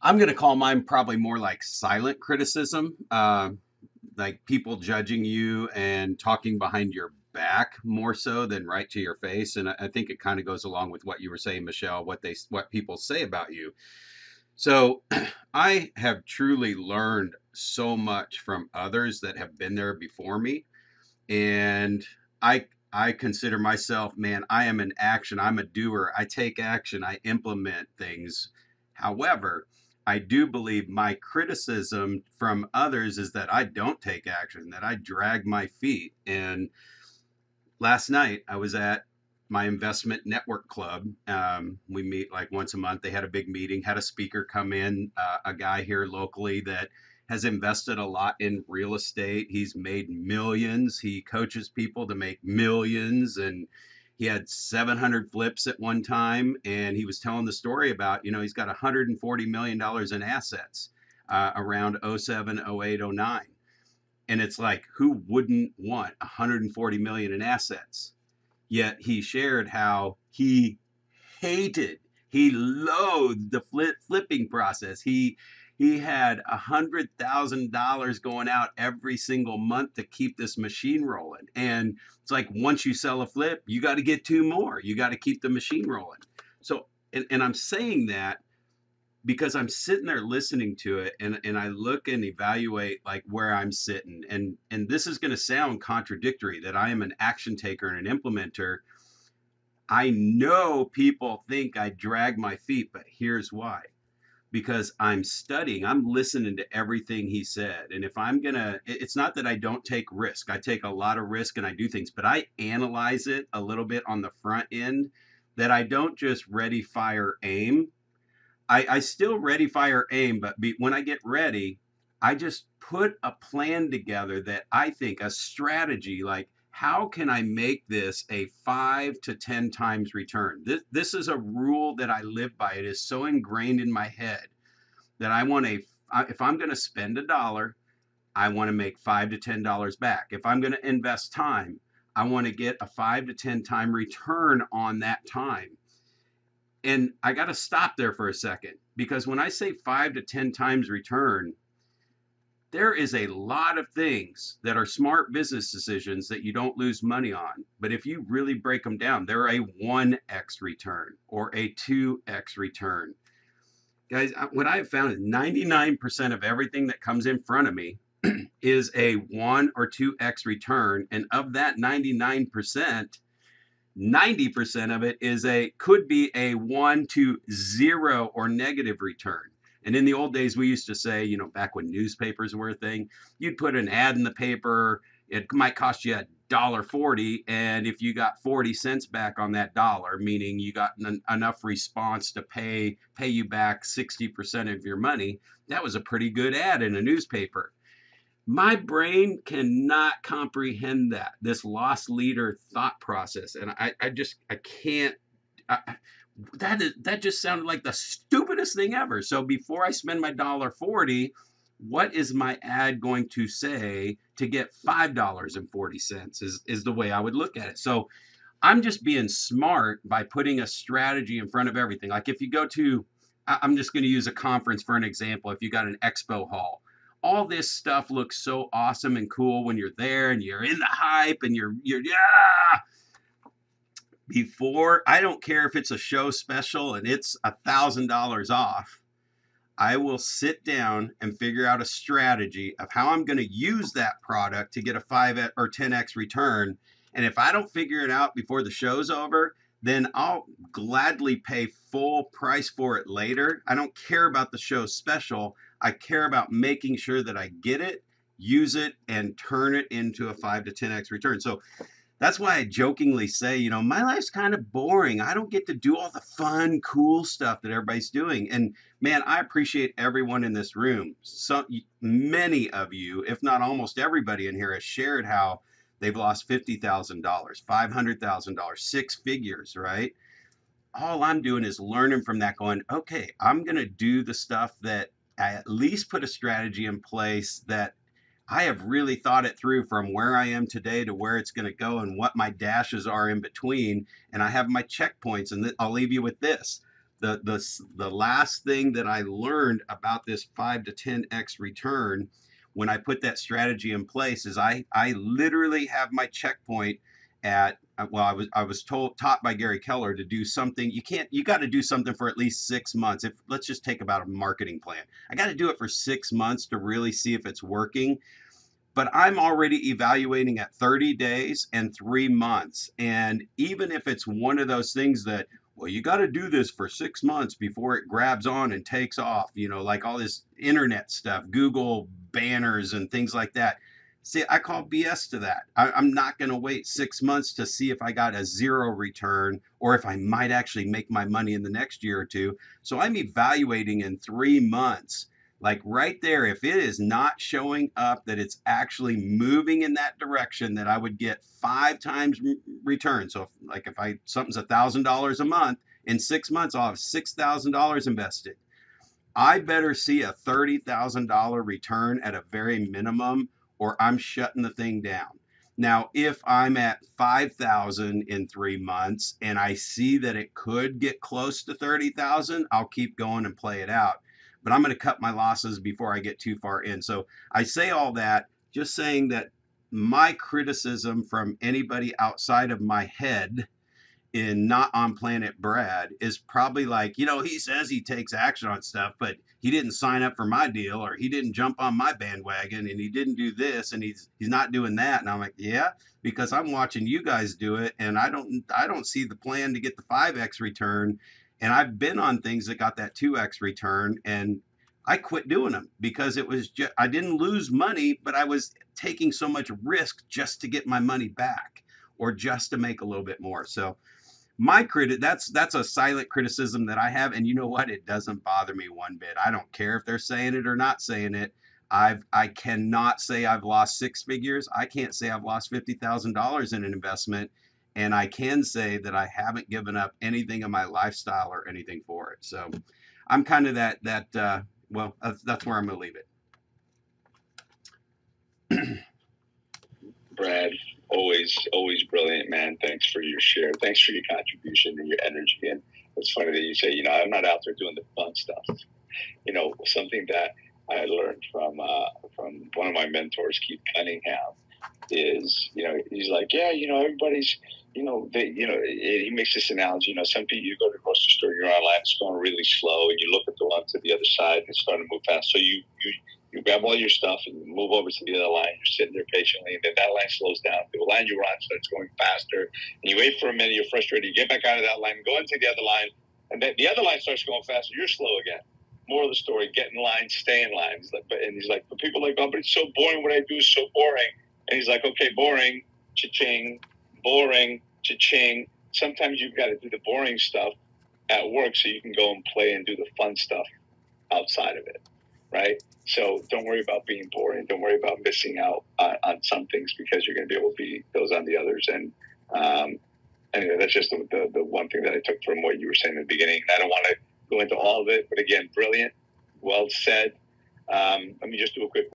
I'm going to call mine probably more like silent criticism, like people judging you and talking behind your back more so than right to your face. And I think it kind of goes along with what you were saying, Michelle, what people say about you. So I have truly learned so much from others that have been there before me. And I consider myself, man, I am an action. I'm a doer. I take action. I implement things. However, I do believe my criticism from others is that I don't take action, that I drag my feet. And last night I was at my investment network club. We meet like once a month. They had a big meeting, had a speaker come in, a guy here locally that has invested a lot in real estate. He's made millions. He coaches people to make millions. And he had 700 flips at one time. And he was telling the story about, he's got $140 million in assets around '07, '08, '09. And it's like, who wouldn't want 140 million in assets? Yet he shared how hated, he loathed the flipping process. He had $100,000 going out every single month to keep this machine rolling. And it's like, once you sell a flip, you got to get two more. You got to keep the machine rolling. So, and I'm saying that because I'm sitting there listening to it, and I look and evaluate like where I'm sitting, and this is going to sound contradictory that I am an action taker and an implementer. I know people think I drag my feet, but here's why. Because I'm studying, I'm listening to everything he said. And if I'm gonna, it's not that I don't take risk. I take a lot of risk and I do things, but I analyze it a little bit on the front end, that I don't just ready, fire, aim. I still ready, fire, aim, but when I get ready, I just put a plan together, that I think a strategy, like how can I make this a 5 to 10 times return? This is a rule that I live by. It is so ingrained in my head that if I'm going to spend $1, I want to make $5 to $10 back. If I'm going to invest time, I want to get a 5 to 10 time return on that time. And I got to stop there for a second, because when I say 5 to 10 times return, there is a lot of things that are smart business decisions that you don't lose money on. But if you really break them down, they're a 1x return or a 2x return. Guys, what I have found is 99% of everything that comes in front of me is a 1 or 2x return. And of that 99%, 90% of it could be a 1 to 0 or negative return. And in the old days, we used to say, back when newspapers were a thing, you'd put an ad in the paper. It might cost you $1.40. And if you got 40 cents back on that dollar, meaning you got enough response to pay you back 60% of your money, that was a pretty good ad in a newspaper. My brain cannot comprehend this loss leader thought process. And I can't, that just sounded like the stupidest thing ever. So before I spend my $1.40, what is my ad going to say to get $5.40 is the way I would look at it. So I'm just being smart by putting a strategy in front of everything. Like if you go to, I'm just going to use a conference for an example. If you got an expo hall, all this stuff looks so awesome and cool when you're there and you're in the hype and you're yeah. Before, I don't care if it's a show special and it's $1,000 off, I will sit down and figure out a strategy of how I'm going to use that product to get a 5 or 10x return. And if I don't figure it out before the show's over, then I'll gladly pay full price for it later. I don't care about the show special. I care about making sure that I get it, use it, and turn it into a 5 to 10x return. So that's why I jokingly say, my life's kind of boring. I don't get to do all the fun, cool stuff that everybody's doing. And man, I appreciate everyone in this room. So many of you, if not almost everybody in here, has shared how they've lost $50,000, $500,000, 6 figures, right? All I'm doing is learning from that, going, okay, I'm going to do the stuff that I at least put a strategy in place that I have really thought it through from where I am today to where it's going to go and what my dashes are in between. And I have my checkpoints. And I'll leave you with this. The last thing that I learned about this 5 to 10x return when I put that strategy in place is I literally have my checkpoint at, well, I was taught by Gary Keller to do something. You got to do something for at least 6 months. If let's just take about a marketing plan, I got to do it for 6 months to really see if it's working. But I'm already evaluating at 30 days and 3 months. And even if it's one of those things that, well, you got to do this for 6 months before it grabs on and takes off, like all this internet stuff, Google banners and things like that. See, I call BS to that. I'm not going to wait 6 months to see if I got a zero return or if I might actually make my money in the next year or two. So I'm evaluating in 3 months, like right there, if it is not showing up that it's actually moving in that direction, that I would get 5 times return. So if I something's $1,000 a month, in 6 months I'll have $6,000 invested. I better see a $30,000 return at a very minimum, or I'm shutting the thing down. Now, if I'm at 5,000 in 3 months and I see that it could get close to 30,000, I'll keep going and play it out. But I'm going to cut my losses before I get too far in. So I say all that just saying that my criticism from anybody outside of my head in Not on Planet Brad is probably like, he says he takes action on stuff, but he didn't sign up for my deal, or he didn't jump on my bandwagon, and he didn't do this, and he's not doing that. And I'm like, yeah, because I'm watching you guys do it, and I don't see the plan to get the 5x return. And I've been on things that got that 2x return, and I quit doing them because it was just, I didn't lose money, but I was taking so much risk just to get my money back or just to make a little bit more. So that's a silent criticism that I have, and you know what? It doesn't bother me one bit. I don't care if they're saying it or not saying it. I cannot say I've lost 6 figures. I can't say I've lost $50,000 in an investment, and I can say that I haven't given up anything in my lifestyle or anything for it. So I'm kind of well, that's where I'm going to leave it. Brad, always brilliant, man. Thanks for your share. Thanks for your contribution and your energy. And it's funny that you say, I'm not out there doing the fun stuff. Something that I learned from one of my mentors, Keith Cunningham, is, he's like, yeah, everybody's, he makes this analogy, some people, you go to the grocery store, you're online, it's going really slow, and you look at the one to the other side, and it's starting to move fast. So you grab all your stuff and you move over to the other line. You're sitting there patiently, and then that line slows down. The line you're on starts going faster, and you wait for a minute. You're frustrated. You get back out of that line, go into the other line, and then the other line starts going faster. You're slow again. More of the story: get in line, stay in line. And he's like, but people are like, oh, but it's so boring. What I do is so boring. And he's like, okay, boring, cha-ching, boring, cha-ching. Sometimes you've got to do the boring stuff at work so you can go and play and do the fun stuff outside of it, right? So don't worry about being boring. Don't worry about missing out on some things, because you're going to be able to be those on the others. And anyway, that's just the one thing that I took from what you were saying in the beginning. I don't want to go into all of it, but again, brilliant, well said. Let me just do a quick